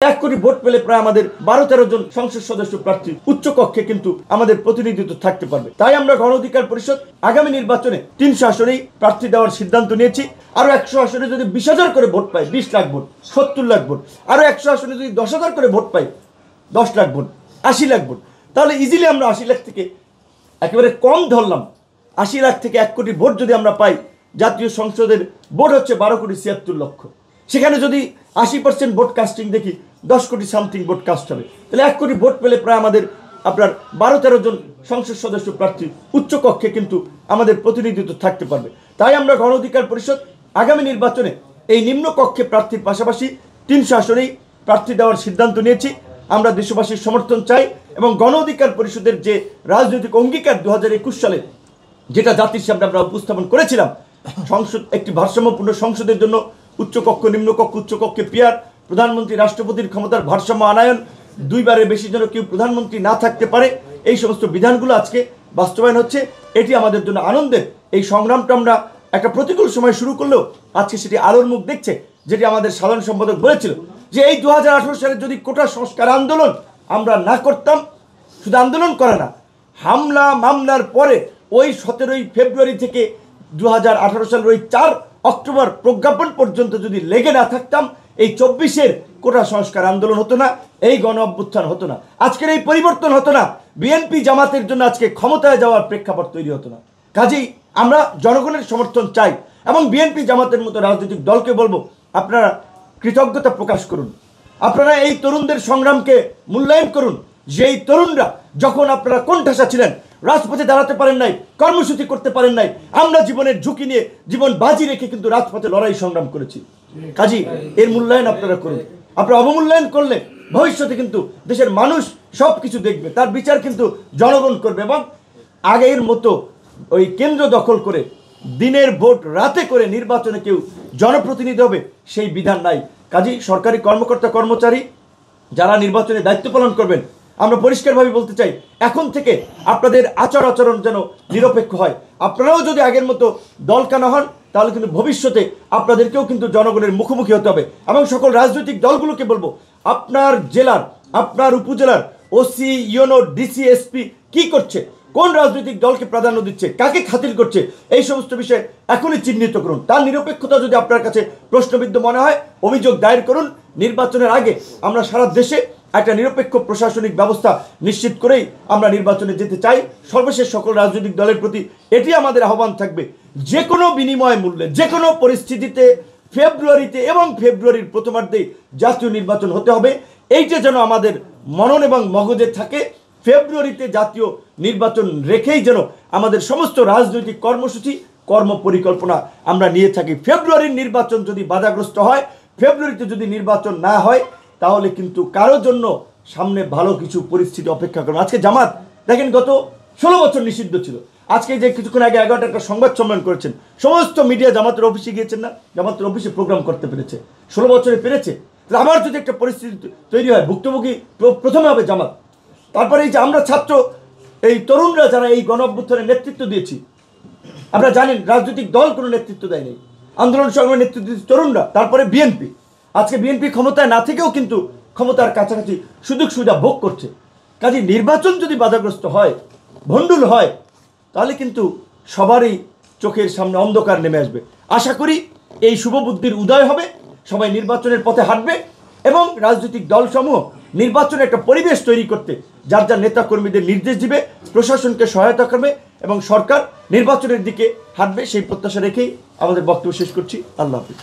1 কোটি ভোট পেলে প্রায় আমাদের 12-13 জন সংসদ সদস্য প্রার্থী উচ্চ কক্ষে কিন্তু আমাদের প্রতিনিধিত্ব থাকতে পারবে। তাই আমরা গণ অধিকার পরিষদ আগামী নির্বাচনে 300 আসনেই প্রার্থী দেওয়ার সিদ্ধান্ত নিয়েছি। আরো 100 আসনে যদি 20,000 করে ভোট পাই, 20 লাখ ভোট, 70 লাখ ভোট, আরো 100 আসনে যদি 10,000 করে ভোট পাই, 10 লাখ ভোট, 80 লাখ ভোট, তাহলে ইজিলি আমরা 80 লাখ থেকে একেবারে কম ধরলাম, 80 লাখ থেকে 1 কোটি ভোট যদি আমরা পাই, জাতীয় সংসদের ভোট হচ্ছে 12,76,00,000। সেখানে যদি 80% ভোট কাস্টিং দেখি, 10 কোটি সামথিং ভোট কাস্ট হবে। তাহলে 1 কোটি ভোট পেলে প্রায় আমাদের আপনার 12-13 জন সংসদ সদস্য প্রার্থী উচ্চ কক্ষে কিন্তু আমাদের প্রতিনিধিত্ব থাকতে পারবে। তাই আমরা গণ অধিকার পরিষদ আগামী নির্বাচনে এই নিম্ন কক্ষে প্রার্থীর পাশাপাশি 300 আসনেই প্রার্থী দেওয়ার সিদ্ধান্ত নিয়েছি। আমরা দেশবাসীর সমর্থন চাই এবং গণ অধিকার পরিষদের যে রাজনৈতিক অঙ্গীকার 2021 সালে যেটা জাতির সামনে আমরা উপস্থাপন করেছিলাম, সংসদ একটি ভারসাম্যপূর্ণ সংসদের জন্য উচ্চকক্ষ, নিম্নকক্ষ, উচ্চকক্ষে পিয়ার, প্রধানমন্ত্রী রাষ্ট্রপতির ক্ষমতার ভারসাম্য আনায়ন, 2 বারের বেশি যেন কেউ প্রধানমন্ত্রী না থাকতে পারে, এই সমস্ত বিধানগুলো আজকে বাস্তবায়ন হচ্ছে। এটি আমাদের জন্য আনন্দের। এই সংগ্রামটা আমরা একটা প্রতিকূল সময় শুরু করলেও আজকে সেটি আলোর মুখ দেখছে। যেটি আমাদের সাধারণ সম্পাদক বলেছিল যে এই 2018 সালে যদি কোটা সংস্কার আন্দোলন আমরা না করতাম, শুধু আন্দোলন করে না, হামলা মামলার পরে ওই 17ই ফেব্রুয়ারি থেকে 2018 সালের ওই 4 অক্টোবর প্রজ্ঞাপন পর্যন্ত যদি লেগে না থাকতাম, এই 24-এর কোটা সংস্কার আন্দোলন হতো না, এই গণ অভ্যুত্থান হতো না, আজকের এই পরিবর্তন হতো না, বিএনপি জামাতের জন্য আজকে ক্ষমতায় যাওয়ার প্রেক্ষাপট তৈরি হতো না। কাজেই আমরা জনগণের সমর্থন চাই এবং বিএনপি জামাতের মতো রাজনৈতিক দলকে বলবো, আপনারা কৃতজ্ঞতা প্রকাশ করুন, আপনারা এই তরুণদের সংগ্রামকে মূল্যায়ন করুন। যেই তরুণরা যখন আপনারা কোণঠাসা ছিলেন, রাজপথে দাঁড়াতে পারেন নাই, কর্মসূচি করতে পারেন নাই, আমরা জীবনের ঝুঁকি নিয়ে জীবন বাজি রেখে কিন্তু রাজপথে লড়াই সংগ্রাম করেছি। কাজী এর মূল্যায়ন আপনারা করুন। আপনারা অবমূল্যায়ন করলে ভবিষ্যতে কিন্তু দেশের মানুষ সব কিছু দেখবে, তার বিচার কিন্তু জনগণ করবে। এবং আগের মতো ওই কেন্দ্র দখল করে দিনের ভোট রাতে করে নির্বাচনে কেউ জনপ্রতিনিধি হবে সেই বিধান নাই। কাজেই সরকারি কর্মকর্তা কর্মচারী যারা নির্বাচনে দায়িত্ব পালন করবেন, আমরা পরিষ্কারভাবে বলতে চাই, এখন থেকে আপনাদের আচরণ যেন নিরপেক্ষ হয়। আপনারাও যদি আগের মতো দলকানা হন, তাহলে কিন্তু ভবিষ্যতে আপনাদেরকেও কিন্তু জনগণের মুখোমুখি হতে হবে। এবং সকল রাজনৈতিক দলগুলোকে বলবো, আপনার জেলার, আপনার উপজেলার ওসি, ইউনো, ডিসি, এসপি কি করছে, কোন রাজনৈতিক দলকে প্রাধান্য দিচ্ছে, কাকে খাতির করছে, এই সমস্ত বিষয়ে এখনই চিহ্নিত করুন। তার নিরপেক্ষতা যদি আপনার কাছে প্রশ্নবিদ্ধ মনে হয়, অভিযোগ দায়ের করুন। নির্বাচনের আগে আমরা সারা দেশে একটা নিরপেক্ষ প্রশাসনিক ব্যবস্থা নিশ্চিত করেই আমরা নির্বাচনে যেতে চাই। সর্বশেষ সকল রাজনৈতিক দলের প্রতি এটি আমাদের আহ্বান থাকবে, যে কোনো বিনিময় মূল্যে, যে কোনো পরিস্থিতিতে ফেব্রুয়ারিতে এবং ফেব্রুয়ারির প্রথমার্ধে জাতীয় নির্বাচন হতে হবে। এইটা যেন আমাদের মনন এবং মগজে থাকে। ফেব্রুয়ারিতে জাতীয় নির্বাচন রেখেই যেন আমাদের সমস্ত রাজনৈতিক কর্মসূচি, কর্ম পরিকল্পনা আমরা নিয়ে থাকি। ফেব্রুয়ারির নির্বাচন যদি বাধাগ্রস্ত হয়, ফেব্রুয়ারিতে যদি নির্বাচন না হয়, তাহলে কিন্তু কারোর জন্য সামনে ভালো কিছু পরিস্থিতি অপেক্ষা করবে। আজকে জামাত দেখেন গত 16 বছর নিষিদ্ধ ছিল, আজকে যে কিছুক্ষণ আগে 11টা একটা সংবাদ সম্মেলন করেছেন, সমস্ত মিডিয়া জামাতের অফিসে গিয়েছেন না, জামাতের অফিসে প্রোগ্রাম করতে পেরেছে, 16 বছরে পেরেছে। আবার যদি একটা পরিস্থিতি তৈরি হয়, ভুক্তভোগী প্রথমে হবে জামাত। তারপরে এই যে আমরা ছাত্র, এই তরুণরা যারা এই গণ অভ্যুত্থানের নেতৃত্ব দিয়েছি, আপনারা জানেন রাজনৈতিক দল কোনো নেতৃত্ব দেয়নি, আন্দোলন সংগ্রামের নেতৃত্ব দিয়েছে তরুণরা। তারপরে বিএনপি, আজকে বিএনপি ক্ষমতায় না থেকেও কিন্তু ক্ষমতার কাছাকাছি সুযোগ সুবিধা ভোগ করছে। কাজে নির্বাচন যদি বাধাগ্রস্ত হয়, ভণ্ডুল হয়, তাহলে কিন্তু সবারই চোখের সামনে অন্ধকার নেমে আসবে। আশা করি এই শুভবুদ্ধির উদয় হবে, সবাই নির্বাচনের পথে হাঁটবে এবং রাজনৈতিক দলসমূহ নির্বাচনে একটা পরিবেশ তৈরি করতে যার যার নেতা কর্মীদের নির্দেশ দিবে, প্রশাসনকে সহায়তা করবে এবং সরকার নির্বাচনের দিকে হাঁটবে, সেই প্রত্যাশা রেখেই আমাদের বক্তব্য শেষ করছি। আল্লাহ হাফিজ।